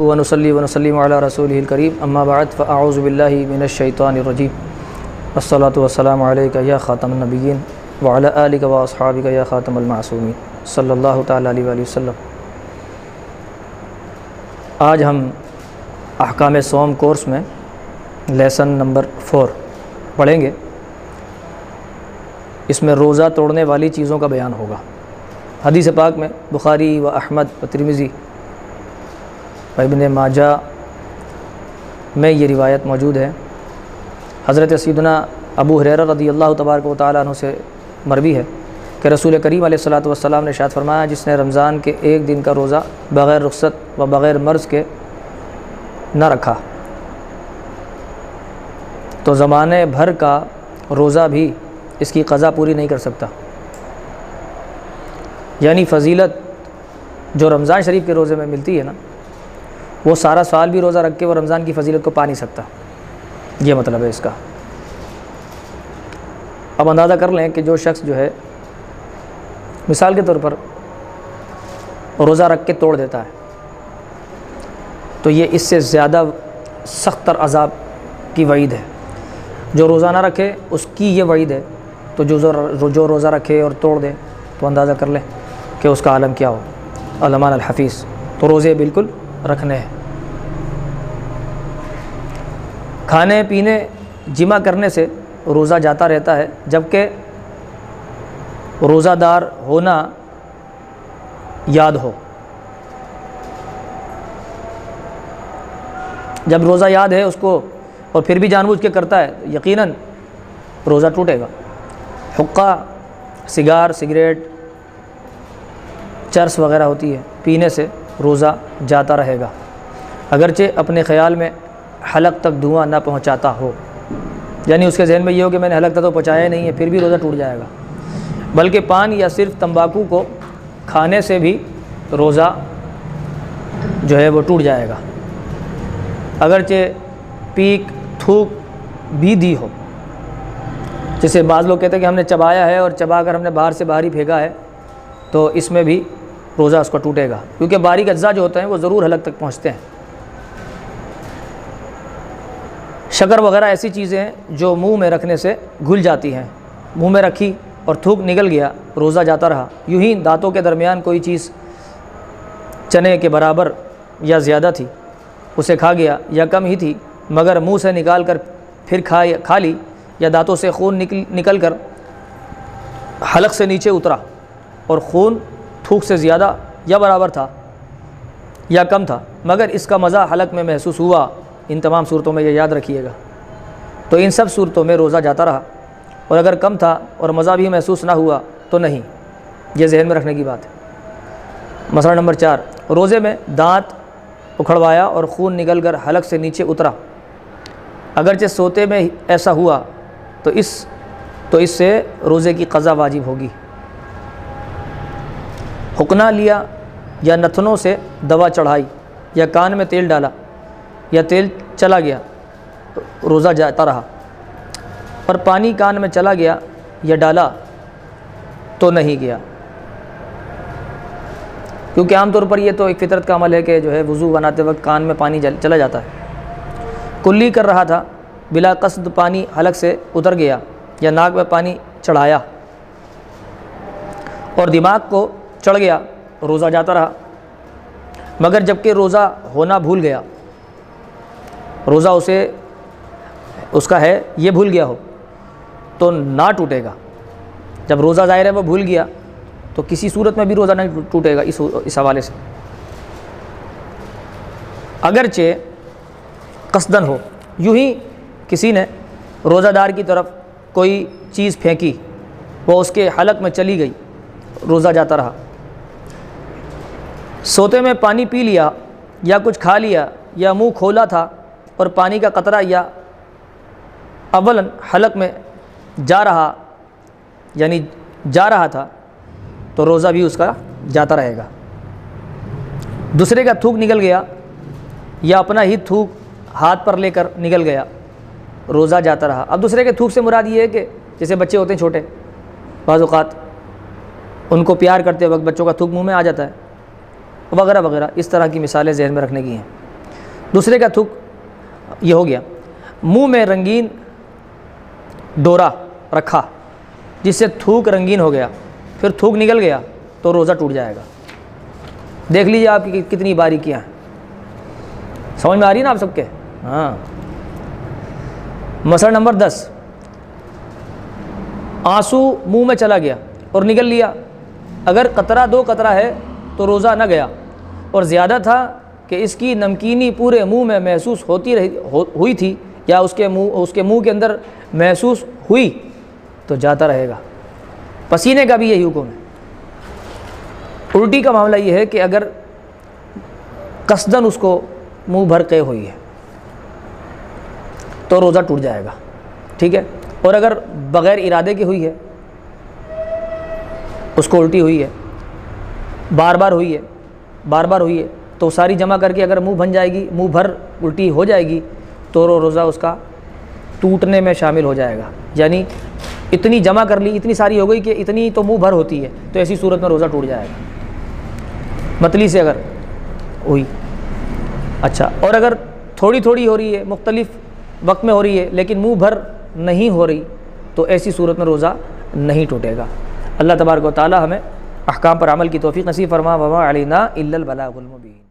ونصلی ونسلم علی رسولہ الکریم اما بعد فاعوذ باللہ من الشیطان الرجیم والصلاۃ والسلام علیک یا خاتم النبیین وعلی آلک واصحابک یا خاتم المعصومین صلی اللہ تعالی علیہ وآلہ وسلم۔ آج ہم احکام صوم کورس میں لیسن نمبر 4 پڑھیں گے۔ اس میں روزہ توڑنے والی چیزوں کا بیان ہوگا۔ حدیث پاک میں بخاری و احمد و ترمذی و ابن ماجہ میں یہ روایت موجود ہے۔ حضرت سیدنا ابو ہریرہ رضی اللہ تبارک و تعالیٰ عنہ سے مروی ہے کہ رسول کریم علیہ الصلوۃ والسلام نے ارشاد فرمایا، جس نے رمضان کے ایک دن کا روزہ بغیر رخصت و بغیر مرض کے نہ رکھا تو زمانے بھر کا روزہ بھی اس کی قضا پوری نہیں کر سکتا۔ یعنی فضیلت جو رمضان شریف کے روزے میں ملتی ہے نا، وہ سارا سال بھی روزہ رکھ کے وہ رمضان کی فضیلت کو پا نہیں سکتا، یہ مطلب ہے اس کا۔ اب اندازہ کر لیں کہ جو شخص جو ہے مثال کے طور پر روزہ رکھ کے توڑ دیتا ہے تو یہ اس سے زیادہ سخت تر عذاب کی وعید ہے۔ جو روزہ نہ رکھے اس کی یہ وعید ہے، تو جو روزہ رکھے اور توڑ دے تو اندازہ کر لیں کہ اس کا عالم کیا ہو۔ علمان الحفیظ تو روزے بالکل رکھنے ہیں۔ کھانے پینے جمع کرنے سے روزہ جاتا رہتا ہے، جبکہ روزہ دار ہونا یاد ہو۔ جب روزہ یاد ہے اس کو اور پھر بھی جان بوجھ کے کرتا ہے، یقیناً روزہ ٹوٹے گا۔ حقہ، سگار، سگریٹ، چرس وغیرہ ہوتی ہے، پینے سے روزہ جاتا رہے گا، اگرچہ اپنے خیال میں حلق تک دھواں نہ پہنچاتا ہو۔ یعنی اس کے ذہن میں یہ ہو کہ میں نے حلق تک تو پہنچایا نہیں ہے، پھر بھی روزہ ٹوٹ جائے گا۔ بلکہ پان یا صرف تمباکو کو کھانے سے بھی روزہ جو ہے وہ ٹوٹ جائے گا، اگرچہ پیک تھوک بھی دی ہو۔ جیسے بعض لوگ کہتے ہیں کہ ہم نے چبایا ہے اور چبا کر ہم نے باہر سے باہر ہی پھینکا ہے، تو اس میں بھی روزہ اس کو ٹوٹے گا، کیونکہ باریک اجزاء جو ہوتے ہیں وہ ضرور حلق تک پہنچتے ہیں۔ شکر وغیرہ ایسی چیزیں ہیں جو منہ میں رکھنے سے گھل جاتی ہیں، منہ میں رکھی اور تھوک نکل گیا، روزہ جاتا رہا۔ یوں ہی دانتوں کے درمیان کوئی چیز چنے کے برابر یا زیادہ تھی، اسے کھا گیا، یا کم ہی تھی مگر منہ سے نکال کر پھر کھا لی، یا دانتوں سے خون نکل کر حلق سے نیچے اترا اور خون تھوک سے زیادہ یا برابر تھا یا کم تھا مگر اس کا مزہ حلق میں محسوس ہوا، ان تمام صورتوں میں یہ یاد رکھیے گا، تو ان سب صورتوں میں روزہ جاتا رہا، اور اگر کم تھا اور مزہ بھی محسوس نہ ہوا تو نہیں۔ یہ ذہن میں رکھنے کی بات ہے۔ مسئلہ نمبر 4، روزے میں دانت اکھڑوایا اور خون نکل کر حلق سے نیچے اترا، اگرچہ سوتے میں ایسا ہوا تو اس سے روزے کی قضا واجب ہوگی۔ حقنہ لیا یا نتنوں سے دوا چڑھائی یا کان میں تیل ڈالا یا تیل چلا گیا، روزہ جاتا رہا، اور پانی کان میں چلا گیا یا ڈالا تو نہیں گیا، کیونکہ عام طور پر یہ تو ایک فطرت کا عمل ہے کہ جو ہے وضو بناتے وقت کان میں پانی چلا جاتا ہے۔ کلی کر رہا تھا، بلا قصد پانی حلق سے اتر گیا یا ناک میں پانی چڑھایا اور دماغ کو چڑھ گیا، روزہ جاتا رہا، مگر جبکہ روزہ ہونا بھول گیا، روزہ اس کا ہے یہ بھول گیا ہو تو نہ ٹوٹے گا۔ جب روزہ ظاہر ہے وہ بھول گیا تو کسی صورت میں بھی روزہ نہیں ٹوٹے گا اس حوالے سے، اگرچہ قصدن ہو۔ یوں ہی کسی نے روزہ دار کی طرف کوئی چیز پھینکی، وہ اس کے حلق میں چلی گئی، روزہ جاتا رہا۔ سوتے میں پانی پی لیا یا کچھ کھا لیا یا منہ کھولا تھا اور پانی کا قطرہ یا اولاً حلق میں جا رہا تھا تو روزہ بھی اس کا جاتا رہے گا۔ دوسرے کا تھوک نکل گیا یا اپنا ہی تھوک ہاتھ پر لے کر نکل گیا، روزہ جاتا رہا۔ اب دوسرے کے تھوک سے مراد یہ ہے کہ جیسے بچے ہوتے ہیں چھوٹے، بعض اوقات ان کو پیار کرتے وقت بچوں کا تھوک منہ میں آ جاتا ہے، وغیرہ وغیرہ، اس طرح کی مثالیں ذہن میں رکھنے کی ہیں۔ دوسرے کا تھوک یہ ہو گیا. منہ میں رنگین ڈورا رکھا جس سے تھوک رنگین ہو گیا پھر تھوک نکل گیا تو روزہ ٹوٹ جائے گا. دیکھ لیجیے آپ کی کتنی باریکیاں ہیں. سمجھ میں آ رہی ہے نا آپ سب کے؟ ہاں. مسئلہ نمبر 10، آنسو منہ میں چلا گیا اور نکل لیا. اگر قطرہ 2 قطرہ ہے تو روزہ نہ گیا، اور زیادہ تھا کہ اس کی نمکینی پورے منہ میں محسوس ہوئی تھی یا اس کے منہ کے اندر محسوس ہوئی تو جاتا رہے گا. پسینے کا بھی یہی حکم ہے. الٹی کا معاملہ یہ ہے کہ اگر قصداً اس کو منہ بھر کے ہوئی ہے تو روزہ ٹوٹ جائے گا. ٹھیک ہے. اور اگر بغیر ارادے کی ہوئی ہے، اس کو الٹی ہوئی ہے، بار بار ہوئی ہے تو ساری جمع کر کے اگر منہ بن جائے گی، منہ بھر الٹی ہو جائے گی تو روزہ اس کا ٹوٹنے میں شامل ہو جائے گا. یعنی اتنی جمع کر لی، اتنی ساری ہو گئی کہ اتنی تو منہ بھر ہوتی ہے، تو ایسی صورت میں روزہ ٹوٹ جائے گا. متلی سے اگر ہوئی. اچھا، اور اگر تھوڑی تھوڑی ہو رہی ہے، مختلف وقت میں ہو رہی ہے لیکن منہ بھر نہیں ہو رہی تو ایسی صورت میں روزہ نہیں ٹوٹے گا. اللہ تبارک و تعالی ہمیں احکام پر عمل کی توفیق نصیب فرما. وما علینا الا البلاغ المبین.